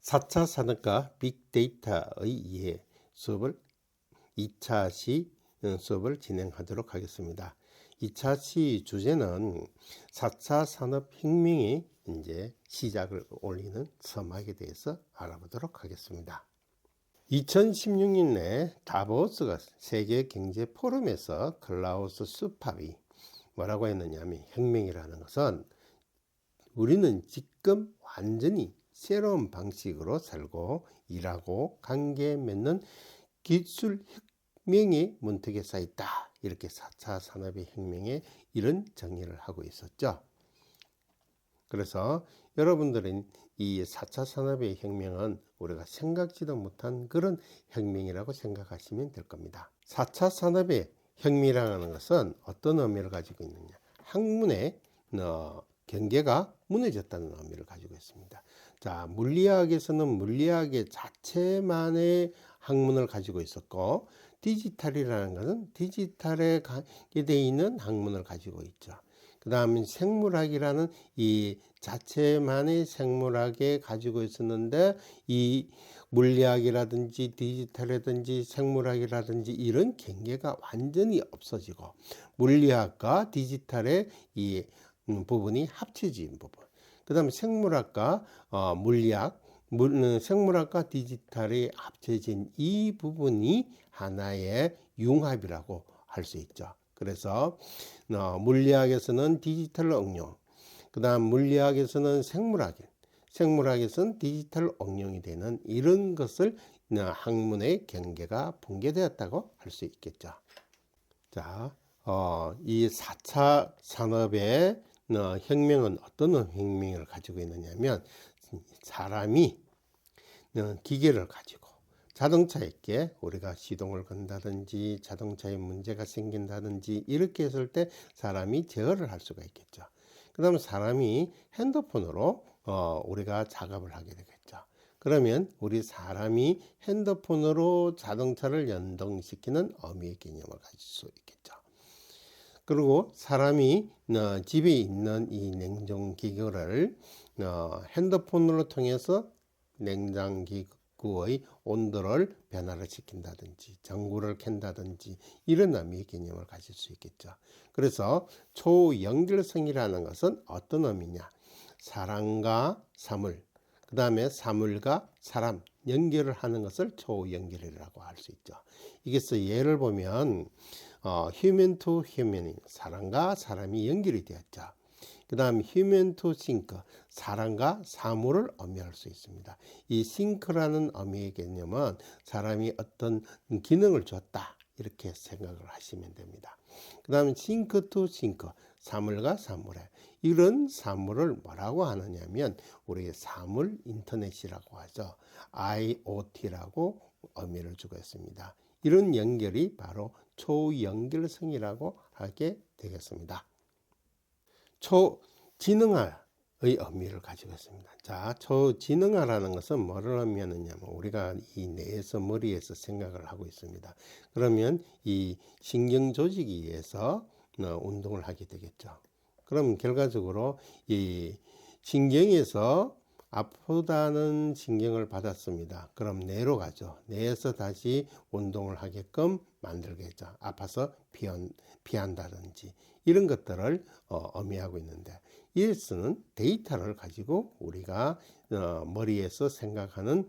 4차 산업과 빅데이터의 이해 수업을 2차 시 수업을 진행하도록 하겠습니다. 2차 시 주제는 4차 산업혁명이 이제 시작을 올리는 서막에 대해서 알아보도록 하겠습니다. 2016년에 다보스가 세계 경제 포럼에서 클라우스 스왑이 뭐라고 했느냐면, 혁명이라는 것은 우리는 지금 완전히 새로운 방식으로 살고 일하고 관계 맺는 기술 혁명의 문턱에 서 있다. 이렇게 4차 산업의 혁명에 이런 정의를 하고 있었죠. 그래서 여러분들은 이 4차 산업의 혁명은 우리가 생각지도 못한 그런 혁명이라고 생각하시면 될 겁니다. 4차 산업의 혁명이라는 것은 어떤 의미를 가지고 있느냐. 학문의 경계가 무너졌다는 의미를 가지고 있습니다. 자, 물리학에서는 물리학의 자체만의 학문을 가지고 있었고, 디지털이라는 것은 디지털에 되어 있는 학문을 가지고 있죠. 그 다음에 생물학이라는 이 자체만의 생물학에 가지고 있었는데, 이 물리학이라든지 디지털이라든지 생물학이라든지 이런 경계가 완전히 없어지고, 물리학과 디지털의 이 부분이 합쳐진 부분. 그 다음에 생물학과 물리학, 생물학과 디지털이 합쳐진 이 부분이 하나의 융합이라고 할 수 있죠. 그래서 물리학에서는 디지털 응용, 그 다음 물리학에서는 생물학에서는 디지털 응용이 되는 이런 것을 학문의 경계가 붕괴되었다고 할 수 있겠죠. 자, 이 4차 산업의 혁명은 어떤 혁명을 가지고 있느냐면, 사람이 기계를 가지고 자동차에게 우리가 시동을 건다든지 자동차에 문제가 생긴다든지 이렇게 했을 때 사람이 제어를 할 수가 있겠죠. 그 다음에 사람이 핸드폰으로 우리가 작업을 하게 되겠죠. 그러면 우리 사람이 핸드폰으로 자동차를 연동시키는 어미의 개념을 가질 수 있겠죠. 그리고 사람이 집에 있는 이 냉동기구를 핸드폰으로 통해서 냉장기구의 온도를 변화를 시킨다든지 전구를 켠다든지 이런 의미의 개념을 가질 수 있겠죠. 그래서 초연결성이라는 것은 어떤 의미냐, 사람과 사물, 그 다음에 사물과 사람 연결을 하는 것을 초연결이라고 할 수 있죠. 이게서 예를 보면 휴먼 투 휴먼, 사람과 사람이 연결이 되었죠. 그 다음 휴먼 투 싱크, 사람과 사물을 의미할 수 있습니다. 이 싱크라는 의미의 개념은 사람이 어떤 기능을 줬다 이렇게 생각을 하시면 됩니다. 그 다음에 싱크 투 싱크, 사물과 사물에, 이런 사물을 뭐라고 하느냐면 우리 사물 인터넷이라고 하죠. IoT라고 의미를 주고 있습니다. 이런 연결이 바로 초연결성이라고 하게 되겠습니다. 초지능화의 의미를 가지고 있습니다. 자, 초지능화라는 것은 뭐를 의미하느냐면 우리가 이 뇌에서 머리에서 생각을 하고 있습니다. 그러면 이 신경 조직에 의해서 운동을 하게 되겠죠. 그럼 결과적으로 이 신경에서 아프다는 신경을 받았습니다. 그럼 뇌로 가죠. 뇌에서 다시 운동을 하게끔 만들겠죠. 아파서 피한다든지 이런 것들을 의미하고 있는데, 이에서는 데이터를 가지고 우리가 머리에서 생각하는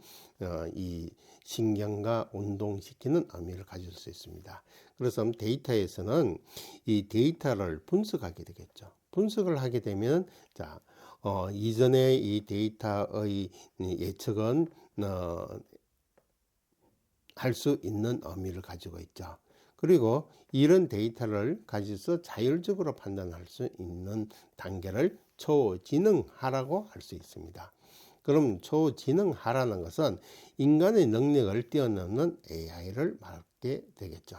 이 신경과 운동시키는 의미를 가질 수 있습니다. 그래서 데이터에서는 이 데이터를 분석하게 되겠죠. 분석을 하게 되면, 자, 이전에 이 데이터의 예측은 할 수 있는 의미를 가지고 있죠. 그리고 이런 데이터를 가지고서 자율적으로 판단할 수 있는 단계를 초지능화라고 할 수 있습니다. 그럼 초지능화라는 것은 인간의 능력을 뛰어넘는 AI를 말하게 되겠죠.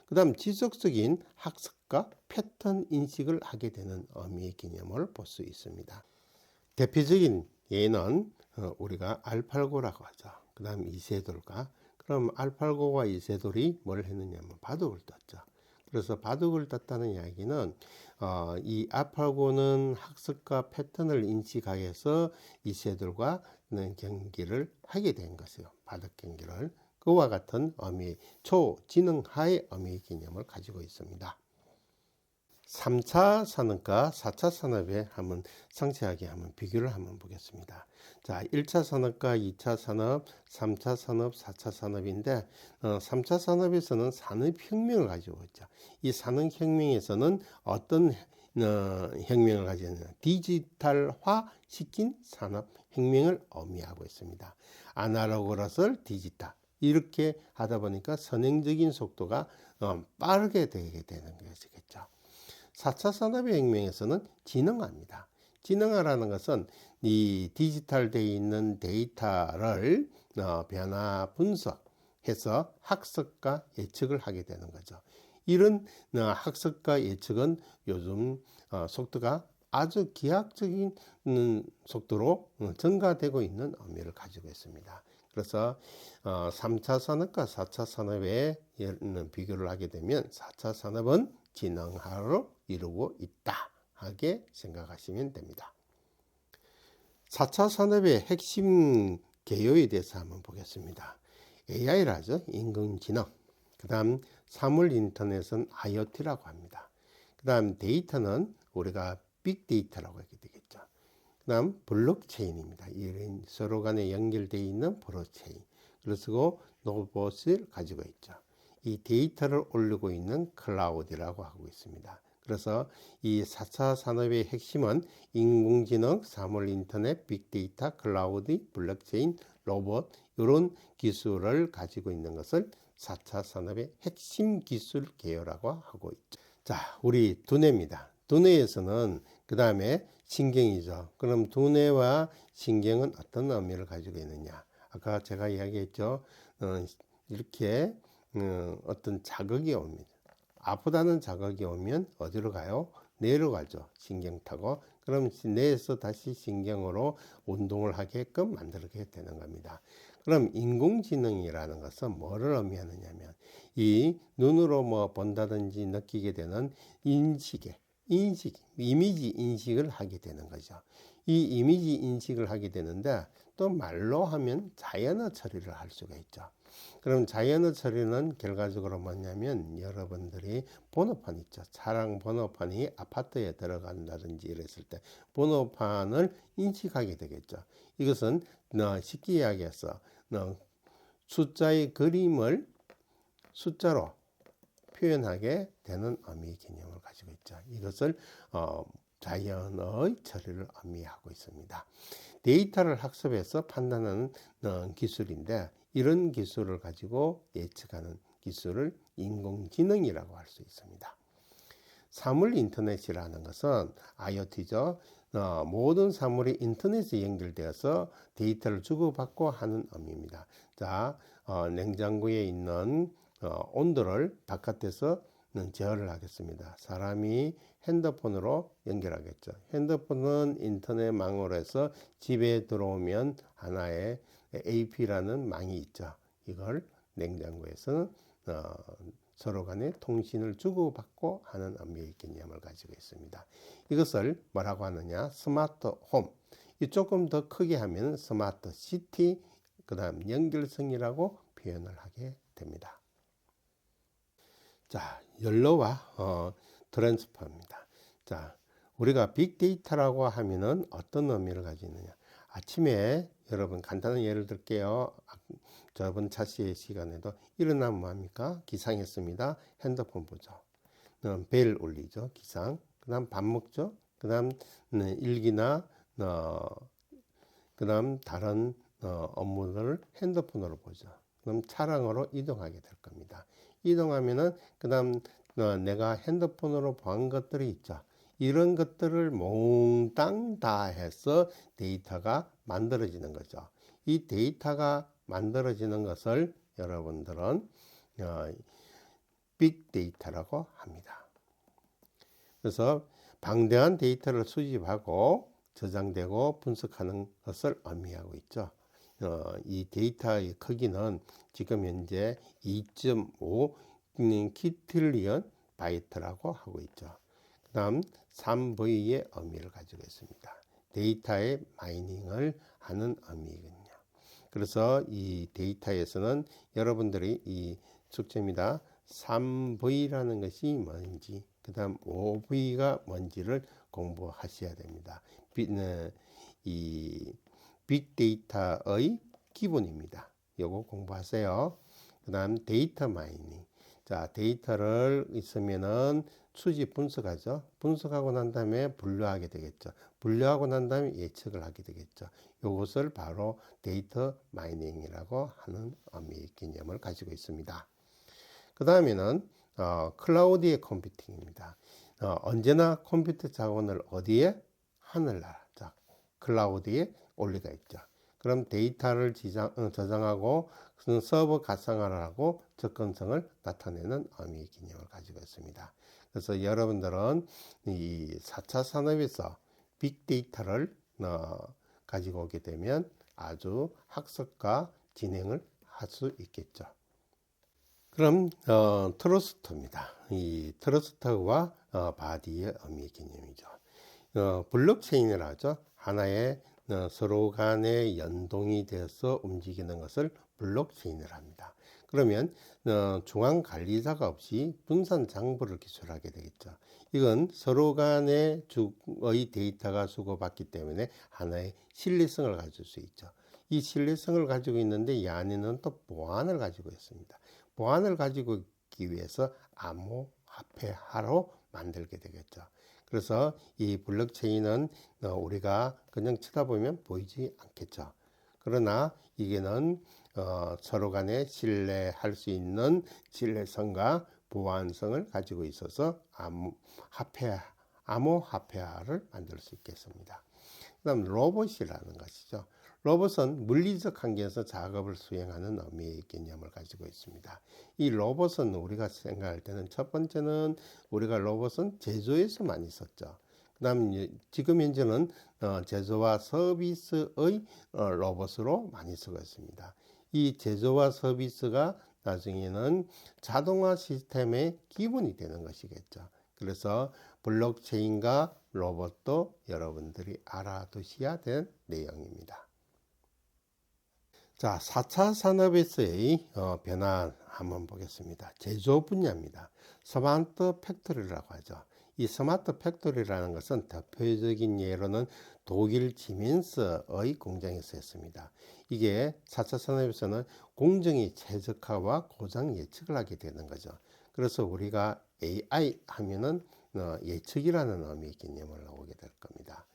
그 다음 지속적인 학습과 패턴 인식을 하게 되는 의미의 개념을 볼 수 있습니다. 대표적인 예는 우리가 알파고라고 하죠. 그 다음 이세돌과, 그럼 알파고와 이세돌이 뭘 했느냐면 바둑을 떴죠. 그래서 바둑을 땄다는 이야기는 이 알파고는 학습과 패턴을 인식하여서 이 새들과는 경기를 하게 된 것이요. 바둑 경기를. 그와 같은 의미, 초지능하의 의미 개념을 가지고 있습니다. 3차 산업과 4차 산업에 한번 상세하게 한번 비교를 한번 보겠습니다. 자, 1차 산업과 2차 산업, 3차 산업, 4차 산업인데 3차 산업에서는 산업혁명을 가지고 있죠. 이 산업혁명에서는 어떤 혁명을 가지고 있느냐, 디지털화 시킨 산업혁명을 의미하고 있습니다. 아날로그로서 디지털 이렇게 하다 보니까 선행적인 속도가 빠르게 되게 되는 것이겠죠. 4차 산업의 혁명에서는 진흥화입니다. 진흥화라는 것은 이 디지털되어 있는 데이터를 변화 분석해서 학습과 예측을 하게 되는 거죠. 이런 학습과 예측은 요즘 속도가 아주 기하학적인 속도로 증가되고 있는 의미를 가지고 있습니다. 그래서 3차 산업과 4차 산업의 비교를 하게 되면 4차 산업은 진흥화로 이루고 있다 하게 생각하시면 됩니다. 4차 산업의 핵심 개요에 대해서 한번 보겠습니다. AI를 하죠. 인공지능. 그 다음 사물 인터넷은 IoT라고 합니다. 그 다음 데이터는 우리가 빅데이터라고 하게 되겠죠. 그 다음 블록체인입니다. 이런 서로 간에 연결되어 있는 블록체인. 그리고 로봇을 가지고 있죠. 이 데이터를 올리고 있는 클라우드라고 하고 있습니다. 그래서 이 4차 산업의 핵심은 인공지능, 사물인터넷, 빅데이터, 클라우드, 블록체인, 로봇 이런 기술을 가지고 있는 것을 4차 산업의 핵심 기술 계열이라고 하고 있죠. 자, 우리 두뇌입니다. 두뇌에서는 그 다음에 신경이죠. 그럼 두뇌와 신경은 어떤 의미를 가지고 있느냐? 아까 제가 이야기했죠. 이렇게 어떤 자극이 옵니다. 아프다는 자극이 오면 어디로 가요? 뇌로 가죠. 신경 타고. 그럼 뇌에서 다시 신경으로 운동을 하게끔 만들게 되는 겁니다. 그럼 인공지능이라는 것은 뭐를 의미하느냐면 이 눈으로 뭐 본다든지 느끼게 되는 인식, 이미지 인식을 하게 되는 거죠. 이 이미지 인식을 하게 되는데 또 말로 하면 자연어 처리를 할 수가 있죠. 그럼 자연어 처리는 결과적으로 뭐냐면 여러분들이 번호판 있죠. 차량 번호판이 아파트에 들어간다든지 이랬을 때 번호판을 인식하게 되겠죠. 이것은 쉽게 이야기해서 숫자의 그림을 숫자로 표현하게 되는 의미 개념을 가지고 있죠. 이것을 자연의 처리를 의미하고 있습니다. 데이터를 학습해서 판단하는 기술인데 이런 기술을 가지고 예측하는 기술을 인공지능이라고 할 수 있습니다. 사물 인터넷이라는 것은 IoT죠. 모든 사물이 인터넷에 연결되어서 데이터를 주고받고 하는 의미입니다. 자, 냉장고에 있는 온도를 바깥에서 제어를 하겠습니다. 사람이 핸드폰으로 연결하겠죠. 핸드폰은 인터넷망으로 해서 집에 들어오면 하나의 AP라는 망이 있죠. 이걸 냉장고에서는 서로 간에 통신을 주고받고 하는 의미의 개념을 가지고 있습니다. 이것을 뭐라고 하느냐? 스마트 홈. 조금 더 크게 하면 스마트 시티, 그 다음 연결성이라고 표현을 하게 됩니다. 자, 연로와 트랜스퍼입니다. 자, 우리가 빅데이터라고 하면은 어떤 의미를 가지고 있느냐? 아침에 여러분 간단한 예를 들게요. 저번 차시의 시간에도 일어나면 뭐합니까? 기상했습니다. 핸드폰 보죠. 벨 울리죠. 기상. 그 다음 밥 먹죠. 그 다음 일기나 그 다음 다른 업무들을 핸드폰으로 보죠. 그럼 차량으로 이동하게 될 겁니다. 이동하면은 그 다음 내가 핸드폰으로 본 것들이 있죠. 이런 것들을 몽땅 다 해서 데이터가 만들어지는 거죠. 이 데이터가 만들어지는 것을 여러분들은 빅데이터라고 합니다. 그래서 방대한 데이터를 수집하고 저장되고 분석하는 것을 의미하고 있죠. 이 데이터의 크기는 지금 현재 2.5 키트릴리언 바이트라고 하고 있죠. 그 다음 3V의 의미를 가지고 있습니다. 데이터의 마이닝을 하는 의미거든요. 그래서 이 데이터에서는 여러분들이 이 숙제입니다. 3V라는 것이 뭔지, 그 다음 5V가 뭔지를 공부하셔야 됩니다. 이 빅데이터의 기본입니다. 요거 공부하세요. 그 다음 데이터 마이닝. 자, 데이터를 있으면은 수집 분석하죠. 분석하고 난 다음에 분류하게 되겠죠. 분류하고 난 다음에 예측을 하게 되겠죠. 이것을 바로 데이터 마이닝이라고 하는 의미 개념을 가지고 있습니다. 그 다음에는 클라우드의 컴퓨팅입니다. 언제나 컴퓨터 자원을 어디에? 하늘나라. 자, 클라우드에 올리가 있죠. 그럼 데이터를 저장하고 서버 가상화하고 접근성을 나타내는 의미 개념을 가지고 있습니다. 그래서 여러분들은 이 4차 산업에서 빅데이터를 가지고 오게 되면 아주 학습과 진행을 할 수 있겠죠. 그럼 트러스트입니다. 이 트러스트와 바디의 의미 개념이죠. 블록체인을 하죠. 하나의 서로 간에 연동이 되어서 움직이는 것을 블록체인을 합니다. 그러면 중앙 관리자가 없이 분산 장부를 기술하게 되겠죠. 이건 서로 간의 데이터가 주고받기 때문에 하나의 신뢰성을 가질 수 있죠. 이 신뢰성을 가지고 있는데 이 안에는 또 보안을 가지고 있습니다. 보안을 가지고 있기 위해서 암호화폐화로 만들게 되겠죠. 그래서 이 블록체인은 우리가 그냥 쳐다보면 보이지 않겠죠. 그러나 이게는 서로 간에 신뢰할 수 있는 신뢰성과 보안성을 가지고 있어서 암호화폐화를 만들 수 있겠습니다. 그 다음 로봇이라는 것이죠. 로봇은 물리적 환경에서 작업을 수행하는 의미의 개념을 가지고 있습니다. 이 로봇은 우리가 생각할 때는 첫 번째는 우리가 로봇은 제조에서 많이 썼죠. 그 다음 지금 현재는 제조와 서비스의 로봇으로 많이 쓰고 있습니다. 이 제조와 서비스가 나중에는 자동화 시스템의 기본이 되는 것이겠죠. 그래서 블록체인과 로봇도 여러분들이 알아두셔야 될 내용입니다. 자, 4차 산업에서의 변화 한번 보겠습니다. 제조 분야입니다. 스마트 팩토리라고 하죠. 이 스마트 팩토리라는 것은 대표적인 예로는 독일 지멘스의 공장에서 했습니다. 이게 4차 산업에서는 공정의 최적화와 고장 예측을 하게 되는 거죠. 그래서 우리가 AI 하면은 예측이라는 의미의 개념을 나오게 될 겁니다.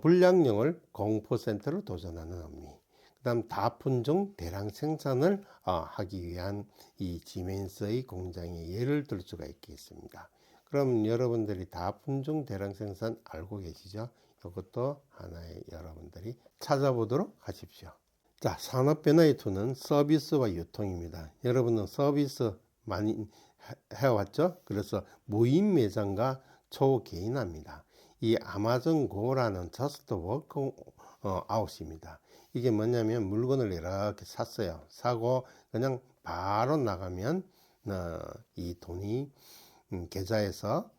불량률을 0%로 도전하는 의미. 그 다음 다품종 대량 생산을 하기 위한 이 지멘스의 공장의 예를 들 수가 있겠습니다. 그럼 여러분들이 다품종 대량 생산 알고 계시죠? 이것도 하나의 여러분들이 찾아보도록 하십시오. 자, 산업 변화의 투는 서비스와 유통입니다. 여러분은 서비스 많이 해왔죠? 그래서 무인 매장과 초개인화입니다. 이 아마존 고라는 저스트 워크 아웃입니다. 이게 뭐냐면 물건을 이렇게 샀어요. 사고 그냥 바로 나가면 이 돈이 계좌에서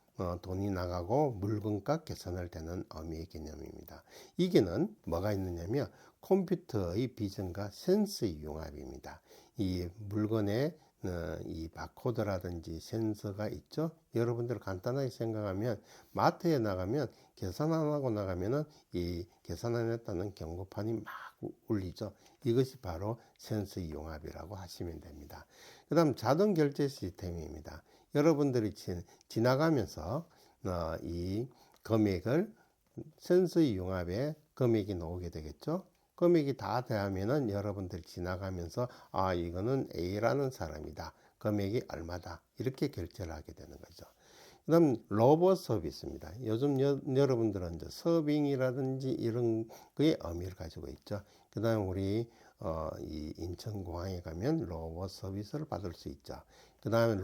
돈이 나가고 물건값 계산을 되는 의미의 개념입니다. 이게는 뭐가 있느냐면 컴퓨터의 비전과 센스의 융합입니다. 이 물건에 이 바코드라든지 센서가 있죠. 여러분들 간단하게 생각하면 마트에 나가면 계산 안 하고 나가면은 이 계산 안 했다는 경고판이 막 울리죠. 이것이 바로 센서의 융합이라고 하시면 됩니다. 그 다음 자동 결제 시스템입니다. 여러분들이 지나가면서 이 금액을 센서의 융합에 금액이 나오게 되겠죠. 금액이 다 되면은 여러분들 지나가면서 이거는 A라는 사람이다. 금액이 얼마다. 이렇게 결제를 하게 되는 거죠. 그 다음 로봇 서비스입니다. 요즘 여러분들은 이제 서빙이라든지 이런 거에 의미를 가지고 있죠. 그 다음 우리 이 인천공항에 가면 로봇 서비스를 받을 수 있죠. 그 다음에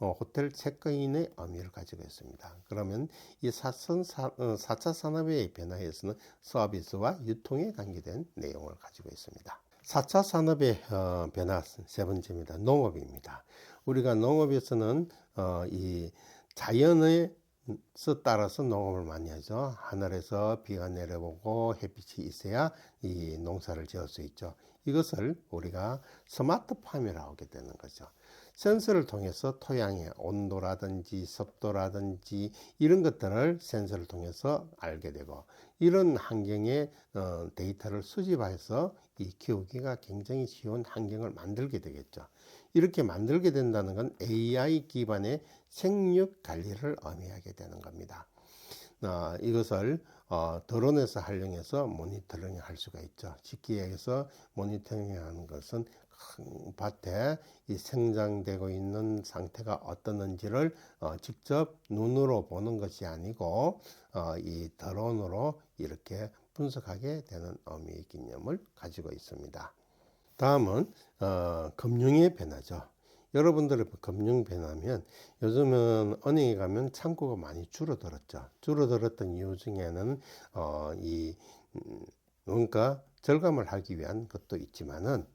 호텔 체크인의 의미를 가지고 있습니다. 그러면 이 4차 산업의 변화에서는 서비스와 유통에 관계된 내용을 가지고 있습니다. 4차 산업의 변화 세 번째입니다. 농업입니다. 우리가 농업에서는 이 자연에 따라서 농업을 많이 하죠. 하늘에서 비가 내려오고 햇빛이 있어야 이 농사를 지을 수 있죠. 이것을 우리가 스마트팜이라고 하게 되는 거죠. 센서를 통해서 토양의 온도라든지 습도라든지 이런 것들을 센서를 통해서 알게 되고, 이런 환경의 데이터를 수집해서 이 키우기가 굉장히 쉬운 환경을 만들게 되겠죠. 이렇게 만들게 된다는 건 AI 기반의 생육 관리를 의미하게 되는 겁니다. 이것을 드론에서 활용해서 모니터링 할 수가 있죠. 쉽게 얘기해서 모니터링 하는 것은 밭에 이 생장되고 있는 상태가 어떻는지를 직접 눈으로 보는 것이 아니고 이 드론으로 이렇게 분석하게 되는 의미의 개념을 가지고 있습니다. 다음은 금융의 변화죠. 여러분들의 금융 변화면, 요즘은 은행에 가면 창구가 많이 줄어들었죠. 줄어들었던 이유 중에는 이 원가 절감을 하기 위한 것도 있지만은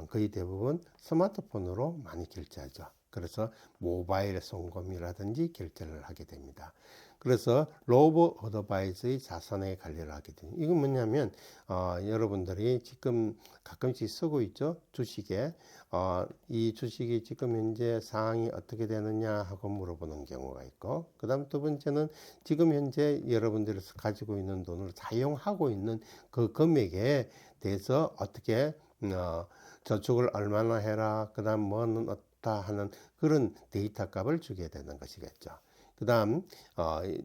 거의 대부분 스마트폰으로 많이 결제하죠. 그래서 모바일 송금이라든지 결제를 하게 됩니다. 그래서 로보 어드바이스의 자산의 관리를 하게 됩니다. 이건 뭐냐면 여러분들이 지금 가끔씩 쓰고 있죠. 주식에 이 주식이 지금 현재 상황이 어떻게 되느냐 하고 물어보는 경우가 있고, 그 다음 두 번째는 지금 현재 여러분들이 가지고 있는 돈을 사용하고 있는 그 금액에 대해서 어떻게 저축을 얼마나 해라, 그 다음 뭐는 어떻다 하는 그런 데이터 값을 주게 되는 것이겠죠. 그 다음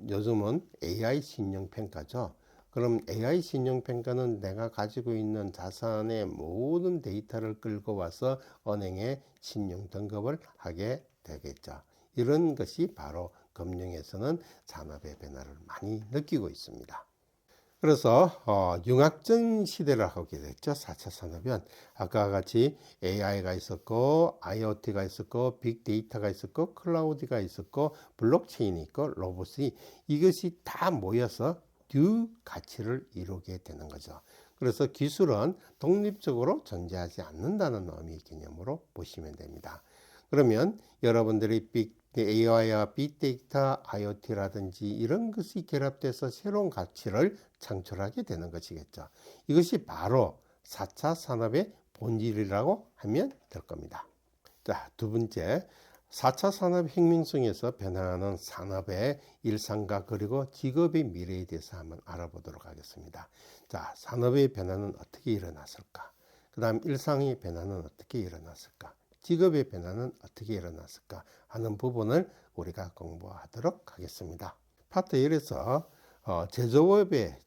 요즘은 AI 신용평가죠. 그럼 AI 신용평가는 내가 가지고 있는 자산의 모든 데이터를 끌고 와서 은행에 신용 등급을 하게 되겠죠. 이런 것이 바로 금융에서는 산업의 변화를 많이 느끼고 있습니다. 그래서 융합전 시대를 하게 됐죠. 4차 산업은 아까 같이 AI가 있었고 IoT가 있었고 빅데이터가 있었고 클라우드가 있었고 블록체인이 있고 로봇이, 이것이 다 모여서 듀 가치를 이루게 되는 거죠. 그래서 기술은 독립적으로 존재하지 않는다는 의미의 개념으로 보시면 됩니다. 그러면 여러분들이 AI와 빅데이터, IoT라든지 이런 것이 결합돼서 새로운 가치를 창출하게 되는 것이겠죠. 이것이 바로 4차 산업의 본질이라고 하면 될 겁니다. 자, 두 번째, 4차 산업 혁명성에서 변화하는 산업의 일상과 그리고 직업의 미래에 대해서 한번 알아보도록 하겠습니다. 자, 산업의 변화는 어떻게 일어났을까? 그 다음 일상의 변화는 어떻게 일어났을까? 직업의 변화는 어떻게 일어났을까 하는 부분을 우리가 공부하도록 하겠습니다. 파트 1에서 제조업의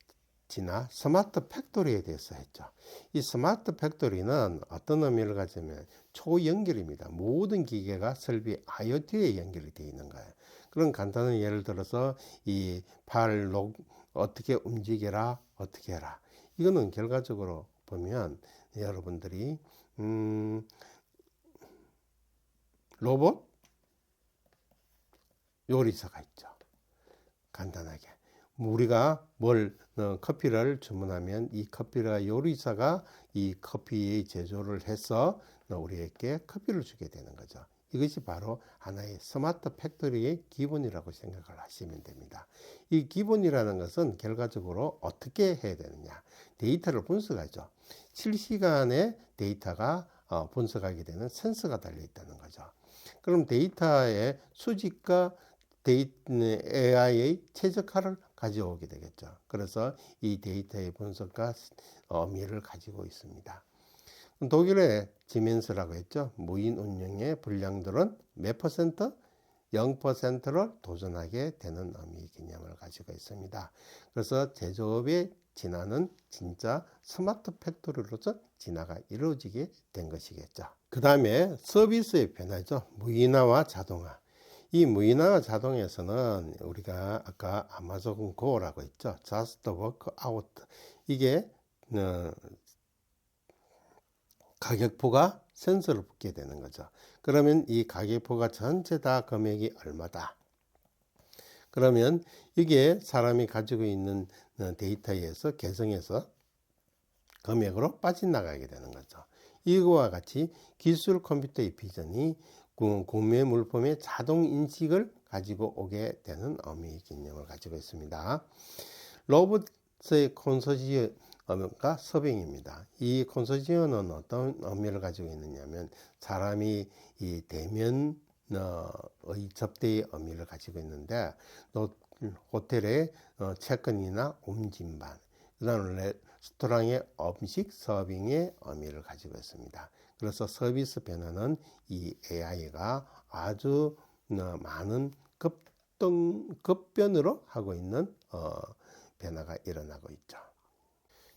진화, 스마트 팩토리에 대해서 했죠. 이 스마트 팩토리는 어떤 의미를 가지면 초연결입니다. 모든 기계가 설비 IoT에 연결이 되어 있는 거예요. 그런 간단한 예를 들어서 이 팔 어떻게 움직여라, 어떻게 해라. 이거는 결과적으로 보면 여러분들이 로봇 요리사가 있죠. 간단하게 우리가 커피를 주문하면 이 커피가 요리사가 이 커피의 제조를 해서 우리에게 커피를 주게 되는 거죠. 이것이 바로 하나의 스마트 팩토리의 기본이라고 생각을 하시면 됩니다. 이 기본이라는 것은 결과적으로 어떻게 해야 되느냐, 데이터를 분석하죠. 실시간에 데이터가 분석하게 되는 센서가 달려 있다는 거죠. 그럼 데이터의 수집과 AI의 최적화를 가져오게 되겠죠. 그래서 이 데이터의 분석과 의미를 가지고 있습니다. 독일의 지멘스라고 했죠. 무인 운영의 불량들은 몇 퍼센트? 0%를 도전하게 되는 의미의 개념을 가지고 있습니다. 그래서 제조업의 진화는 진짜 스마트 팩토리로서 진화가 이루어지게 된 것이겠죠. 그 다음에 서비스의 변화죠. 무인화와 자동화. 이 무인화와 자동에서는 우리가 아까 아마존 고라고 했죠. Just work out. 이게 가격표가 센서를 붙게 되는 거죠. 그러면 이 가격표가 전체 다 금액이 얼마다. 그러면 이게 사람이 가지고 있는 데이터에서 계정해서 금액으로 빠져나가게 되는 거죠. 이거와 같이 기술 컴퓨터의 비전이 구매 물품의 자동 인식을 가지고 오게 되는 의미 개념을 가지고 있습니다. 로봇의 콘소지엄과 서빙입니다. 이 콘소지엄은 어떤 의미를 가지고 있느냐면 사람이 이 대면의 접대의 의미를 가지고 있는데 호텔의 체크인이나 움직임반, 그 다음 레스토랑의 음식 서빙의 의미를 가지고 있습니다. 그래서 서비스 변화는 이 AI가 아주 많은 급변으로 하고 있는 변화가 일어나고 있죠.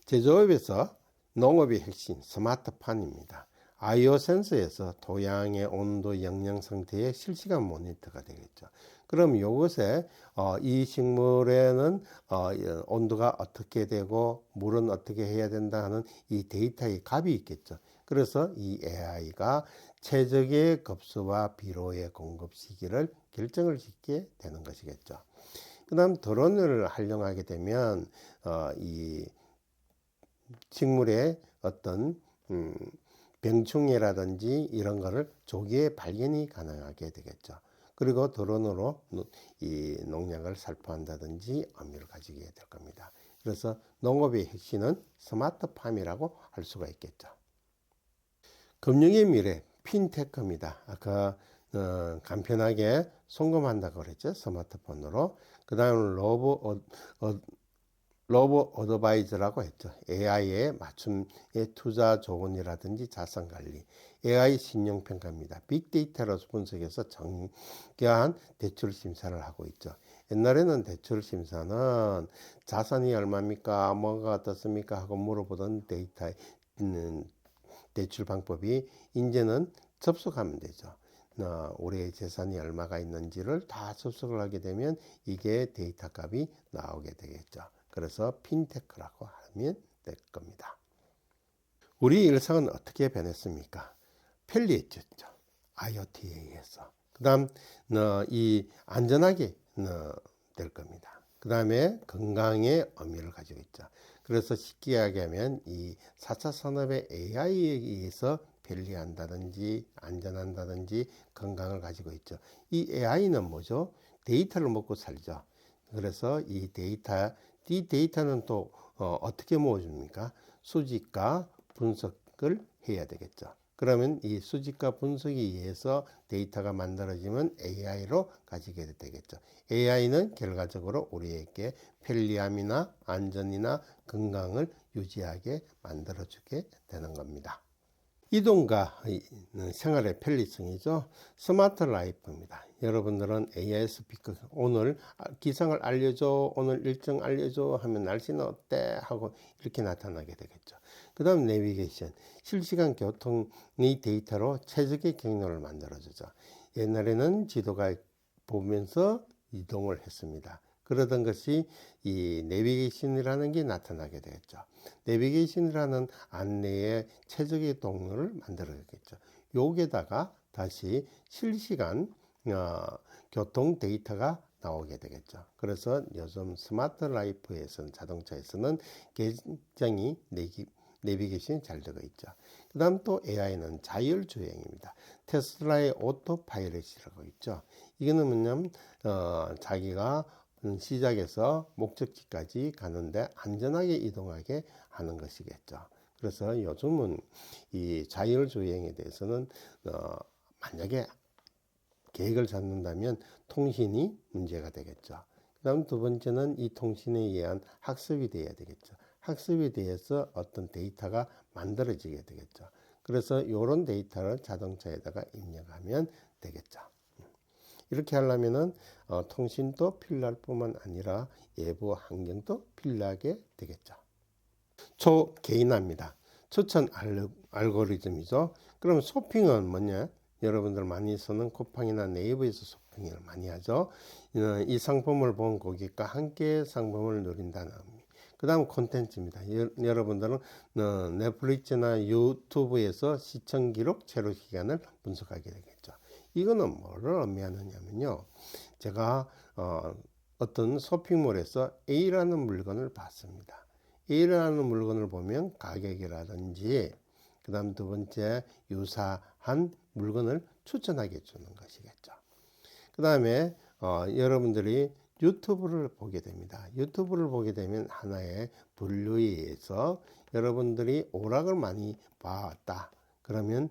제조업에서 농업의 핵심 스마트팜입니다. IO 센서에서 토양의 온도, 영양 상태의 실시간 모니터가 되겠죠. 그럼 이것에 이 식물에는 온도가 어떻게 되고 물은 어떻게 해야 된다 하는 이 데이터의 값이 있겠죠. 그래서 이 AI가 최적의 급수와 비료의 공급 시기를 결정을 짓게 되는 것이겠죠. 그 다음 드론을 활용하게 되면 이 식물의 어떤 병충해라든지 이런 거를 조기에 발견이 가능하게 되겠죠. 그리고 드론으로 이 농약을 살포한다든지 의미를 가지게 될 겁니다. 그래서 농업의 핵심은 스마트팜이라고 할 수가 있겠죠. 금융의 미래, 핀테크입니다. 아까 간편하게 송금한다고 그랬죠. 스마트폰으로. 그 다음 로보 어드바이저라고 했죠. AI의 맞춤의 투자 조언이라든지 자산관리, AI 신용평가입니다. 빅데이터로 분석해서 정교한 대출 심사를 하고 있죠. 옛날에는 대출 심사는 자산이 얼마입니까? 뭐가 어떻습니까? 하고 물어보던 데이터 대출 방법이 이제는 접속하면 되죠. 올해 재산이 얼마가 있는지를 다 접속을 하게 되면 이게 데이터 값이 나오게 되겠죠. 그래서 핀테크라고 하면 될 겁니다. 우리 일상은 어떻게 변했습니까? 편리해졌죠. IoT에 의해서. 그 다음 이 안전하게 될 겁니다. 그 다음에 건강의 의미를 가지고 있죠. 그래서 쉽게 이야기하면 이 4차 산업의 AI에 의해서 편리한다든지 안전한다든지 건강을 가지고 있죠. 이 AI는 뭐죠? 데이터를 먹고 살죠. 그래서 이 데이터는 또 어떻게 모아줍니까? 수집과 분석을 해야 되겠죠. 그러면 이 수집과 분석에 의해서 데이터가 만들어지면 AI로 가지게 되겠죠. AI는 결과적으로 우리에게 편리함이나 안전이나 건강을 유지하게 만들어주게 되는 겁니다. 이동과 생활의 편리성이죠. 스마트 라이프입니다. 여러분들은 AI 스피커 오늘 기상을 알려줘, 오늘 일정 알려줘 하면 날씨는 어때 하고 이렇게 나타나게 되겠죠. 그 다음 내비게이션, 실시간 교통의 데이터로 최적의 경로를 만들어주죠. 옛날에는 지도가 보면서 이동을 했습니다. 그러던 것이 이 내비게이션이라는 게 나타나게 되겠죠. 내비게이션이라는 안내의 최적의 동로를 만들어야겠죠. 여기에다가 다시 실시간 교통 데이터가 나오게 되겠죠. 그래서 요즘 스마트 라이프에서는 자동차에서는 굉장히 내비게이션이 잘 되어 있죠. 그 다음 또 AI는 자율주행입니다. 테슬라의 오토파일럿이라고 있죠. 이거는 뭐냐면 자기가 시작에서 목적지까지 가는데 안전하게 이동하게 하는 것이겠죠. 그래서 요즘은 이 자율주행에 대해서는 만약에 계획을 잡는다면 통신이 문제가 되겠죠. 그 다음 두 번째는 이 통신에 의한 학습이 돼야 되겠죠. 학습에 대해서 어떤 데이터가 만들어지게 되겠죠. 그래서 이런 데이터를 자동차에다가 입력하면 되겠죠. 이렇게 하려면은 통신도 필요할 뿐만 아니라 외부 환경도 필요하게 되겠죠. 초개인화입니다. 추천 알고리즘이죠. 그럼 쇼핑은 뭐냐? 여러분들 많이 쓰는 쿠팡이나 네이버에서 쇼핑을 많이 하죠. 이 상품을 본 고객과 함께 상품을 누린다는 의미. 그 다음 콘텐츠입니다. 여러분들은 넷플릭스나 유튜브에서 시청 기록 체류 기간을 분석하게 되겠죠. 이거는 뭐를 의미하느냐면요. 제가 어떤 쇼핑몰에서 A라는 물건을 봤습니다. A라는 물건을 보면 가격이라든지, 그 다음 두 번째 유사한 물건을 추천하게 해주는 것이겠죠. 그 다음에 여러분들이 유튜브를 보게 됩니다. 유튜브를 보게 되면 하나의 분류에 의해서 여러분들이 오락을 많이 봤다. 그러면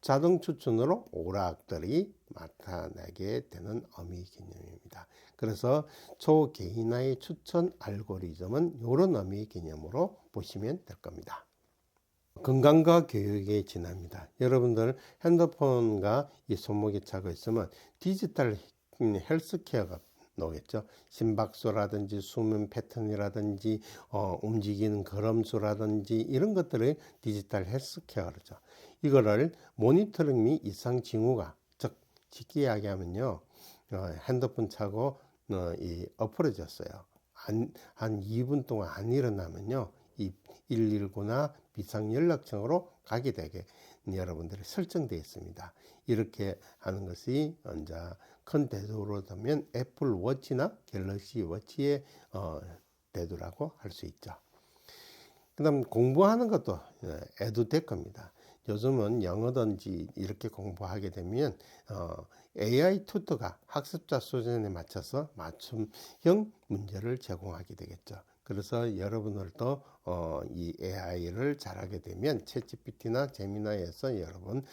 자동 추천으로 오락들이 나타나게 되는 어미 개념입니다. 그래서 초개인화의 추천 알고리즘은 이런 어미 개념으로 보시면 될 겁니다. 건강과 교육에 지납니다. 여러분들 핸드폰과 이 손목에 차고 있으면 디지털 헬스케어가 나오겠죠. 심박수라든지 수면 패턴이라든지 움직이는 걸음수라든지 이런 것들을 디지털 헬스케어죠. 이거를 모니터링 및 이상 징후가, 즉 쉽게 이야기하면요, 핸드폰 차고 엎어졌어요. 한 2분 동안 안 일어나면요, 이 119나 비상연락청으로 가게 되게 여러분들이 설정되어 있습니다. 이렇게 하는 것이 이제 큰 대두로 되면 애플 워치나 갤럭시 워치의 대두라고 할 수 있죠. 그 다음 공부하는 것도 에듀텍 겁니다. 요즘은 영어든지 이렇게 공부하게 되면 AI 튜터가 학습자 수준에 맞춰서 맞춤형 문제를 제공하게 되겠죠. 그래서 여러분들도 이 AI를 잘하게 되면 챗GPT나 제미나이에서 여러분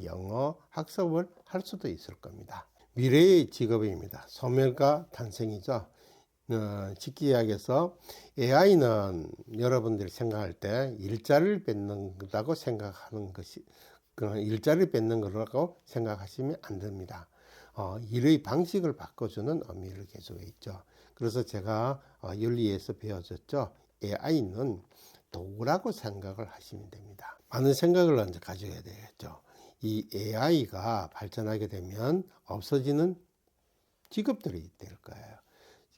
영어 학습을 할 수도 있을 겁니다. 미래의 직업입니다. 소멸과 탄생이죠. 쉽게 이야기해서 AI는 여러분들이 생각할 때 일자리를 뺏는다고 생각하는 것이, 일자리를 뺏는 거라고 생각하시면 안 됩니다. 일의 방식을 바꿔주는 의미를 가지고 있죠. 그래서 제가 윤리에서 배워줬죠. AI는 도구라고 생각을 하시면 됩니다. 많은 생각을 이제 가져야 되겠죠. 이 AI가 발전하게 되면 없어지는 직업들이 될 거예요.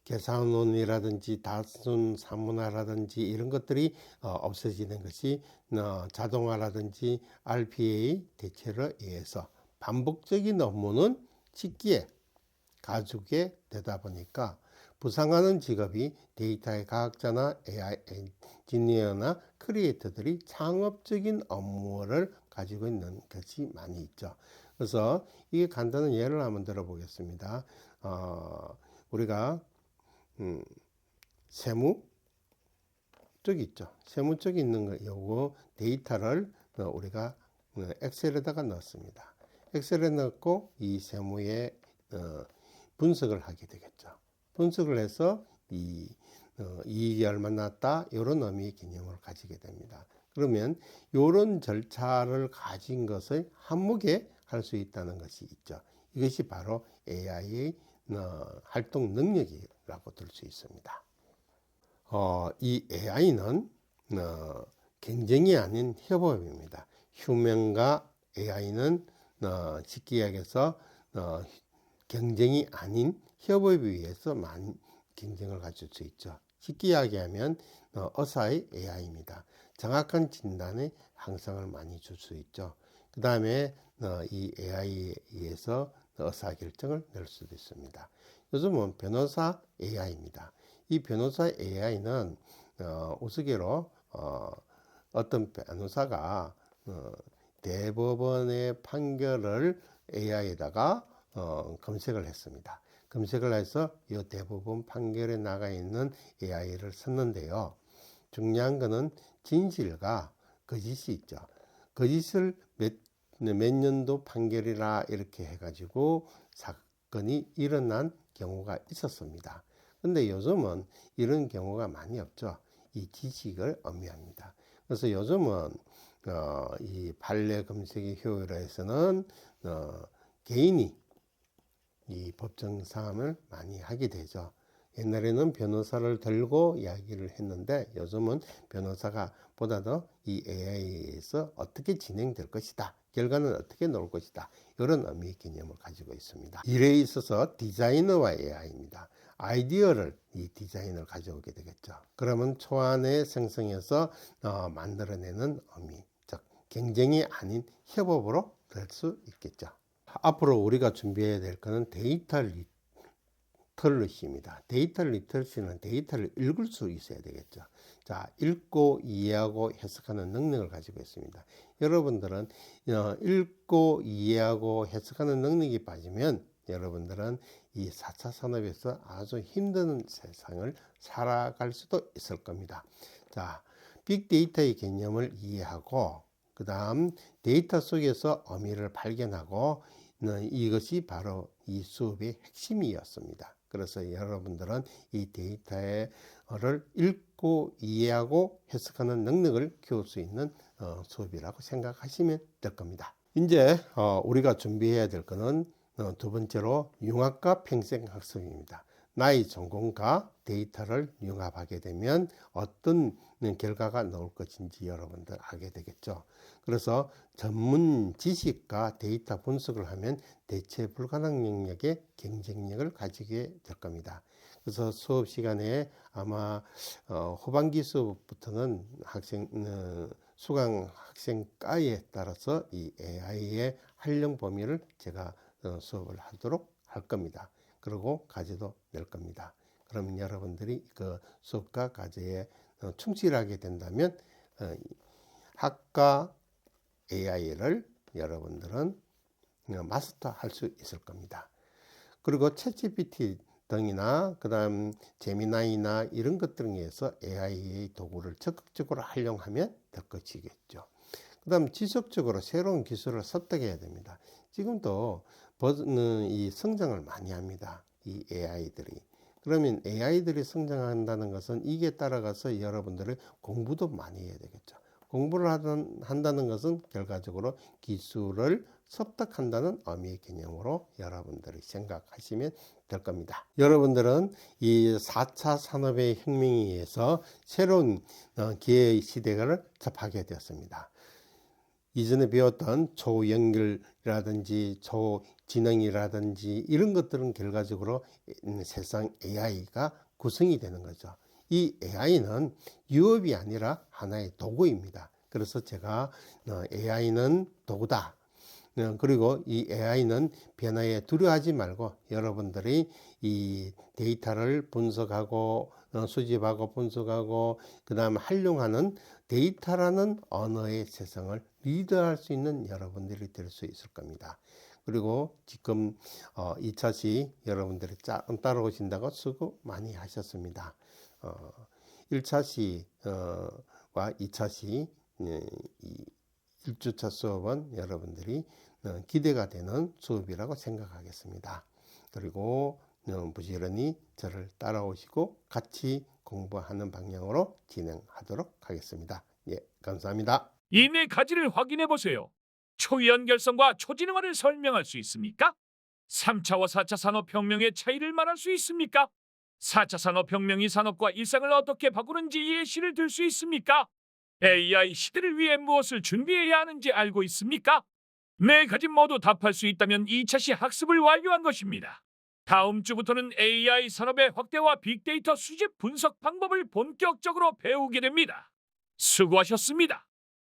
계산원이라든지 단순 사문화라든지 이런 것들이 없어지는 것이 자동화라든지 RPA 대체를 위해서 반복적인 업무는 쉽게 가지게 되다 보니까 부상하는 직업이 데이터의 과학자나 AI 엔지니어나 크리에이터들이 창업적인 업무를 가지고 있는 것이 많이 있죠. 그래서 이게 간단한 예를 한번 들어보겠습니다. 우리가 세무 쪽 있죠. 세무 쪽에 있는 거, 요거 데이터를 우리가 엑셀에다가 넣습니다. 엑셀에 넣고 이 세무에 분석을 하게 되겠죠. 분석을 해서 이익이 얼마 났다, 이런 의미의 개념을 가지게 됩니다. 그러면 이런 절차를 가진 것을 한목에 할 수 있다는 것이 있죠. 이것이 바로 AI의 활동 능력이라고 들 수 있습니다. 이 AI는 경쟁이 아닌 협업입니다. 휴먼과 AI는 쉽게 이야기해서 경쟁이 아닌 협업에 의해서 많은 경쟁을 가질 수 있죠. 쉽게 이야기하면 의사의 AI입니다. 정확한 진단에 향상을 많이 줄 수 있죠. 그 다음에 이 AI에 의해서 의사결정을 낼 수도 있습니다. 요즘은 변호사 AI입니다. 이 변호사 AI는 우스개로 어떤 변호사가 대법원의 판결을 AI에다가 검색을 했습니다. 검색을 해서 이 대법원 판결에 나가 있는 AI를 썼는데요. 중요한 것은 진실과 거짓이 있죠. 거짓을 몇 년도 판결이라 이렇게 해가지고 사건이 일어난 경우가 있었습니다. 근데 요즘은 이런 경우가 많이 없죠. 이 지식을 의미합니다. 그래서 요즘은 이 판례 검색의 효율화에서는 개인이 이 법정 사함을 많이 하게 되죠. 옛날에는 변호사를 들고 이야기를 했는데 요즘은 변호사가 보다도 이 AI에서 어떻게 진행될 것이다, 결과는 어떻게 나올 것이다, 이런 의미의 개념을 가지고 있습니다. 일에 있어서 디자이너와 AI입니다. 아이디어를 이 디자인을 가져오게 되겠죠. 그러면 초안에 생성해서 만들어내는 의미, 즉 경쟁이 아닌 협업으로 될 수 있겠죠. 앞으로 우리가 준비해야 될 것은 데이터 리터러시입니다. 데이터 리터러시는 데이터를 읽을 수 있어야 되겠죠. 자, 읽고 이해하고 해석하는 능력을 가지고 있습니다. 여러분들은 읽고 이해하고 해석하는 능력이 빠지면 여러분들은 이 4차 산업에서 아주 힘든 세상을 살아갈 수도 있을 겁니다. 자, 빅데이터의 개념을 이해하고 그 다음 데이터 속에서 의미를 발견하고 이것이 바로 이 수업의 핵심이었습니다. 그래서 여러분들은 이 데이터를 읽고 이해하고 해석하는 능력을 키울 수 있는 수업이라고 생각하시면 될 겁니다. 이제 우리가 준비해야 될 것은 두 번째로 융합과 평생학습입니다. 나의 전공과 데이터를 융합하게 되면 어떤 결과가 나올 것인지 여러분들 알게 되겠죠. 그래서 전문 지식과 데이터 분석을 하면 대체 불가능 영역의 경쟁력을 가지게 될 겁니다. 그래서 수업 시간에 아마 후반기 수업부터는 수강 학생과에 따라서 이 AI의 활용 범위를 제가 수업을 하도록 할 겁니다. 그리고 과제도 낼 겁니다. 그러면 여러분들이 그 수업과 과제에 충실하게 된다면 학과 AI를 여러분들은 마스터할 수 있을 겁니다. 그리고 챗GPT 등이나 그다음 제미나이나 이런 것들에 의해서 AI의 도구를 적극적으로 활용하면 될 것이겠죠. 그다음 지속적으로 새로운 기술을 습득해야 됩니다. 지금도 이 성장을 많이 합니다. 이 AI들이. 그러면 AI들이 성장한다는 것은 이게 따라가서 여러분들의 공부도 많이 해야 되겠죠. 공부를 한다는 것은 결과적으로 기술을 습득한다는 의미의 개념으로 여러분들이 생각하시면 될 겁니다. 여러분들은 이 4차 산업의 혁명에 의해서 새로운 기회의 시대를 접하게 되었습니다. 이전에 배웠던 초연결이라든지 초지능이라든지 이런 것들은 결과적으로 세상 AI가 구성이 되는 거죠. 이 AI는 유업이 아니라 하나의 도구입니다. 그래서 제가 AI는 도구다. 그리고 이 AI는 변화에 두려워하지 말고 여러분들이 이 데이터를 분석하고 수집하고 분석하고 그 다음에 활용하는 데이터라는 언어의 세상을 리드할 수 있는 여러분들이 될 수 있을 겁니다. 그리고 지금 2차시 여러분들이 따라오신다고 수고 많이 하셨습니다. 1차시와 2차시 1주차 수업은 여러분들이 기대가 되는 수업이라고 생각하겠습니다. 그리고 부지런히 저를 따라오시고 같이 공부하는 방향으로 진행하도록 하겠습니다. 예, 감사합니다. 이 네 가지를 확인해 보세요. 초연결성과 초지능화를 설명할 수 있습니까? 3차와 4차 산업혁명의 차이를 말할 수 있습니까? 4차 산업혁명이 산업과 일상을 어떻게 바꾸는지 예시를 들 수 있습니까? AI 시대를 위해 무엇을 준비해야 하는지 알고 있습니까? 네 가지 모두 답할 수 있다면 2차시 학습을 완료한 것입니다. 다음 주부터는 AI 산업의 확대와 빅데이터 수집 분석 방법을 본격적으로 배우게 됩니다. 수고하셨습니다.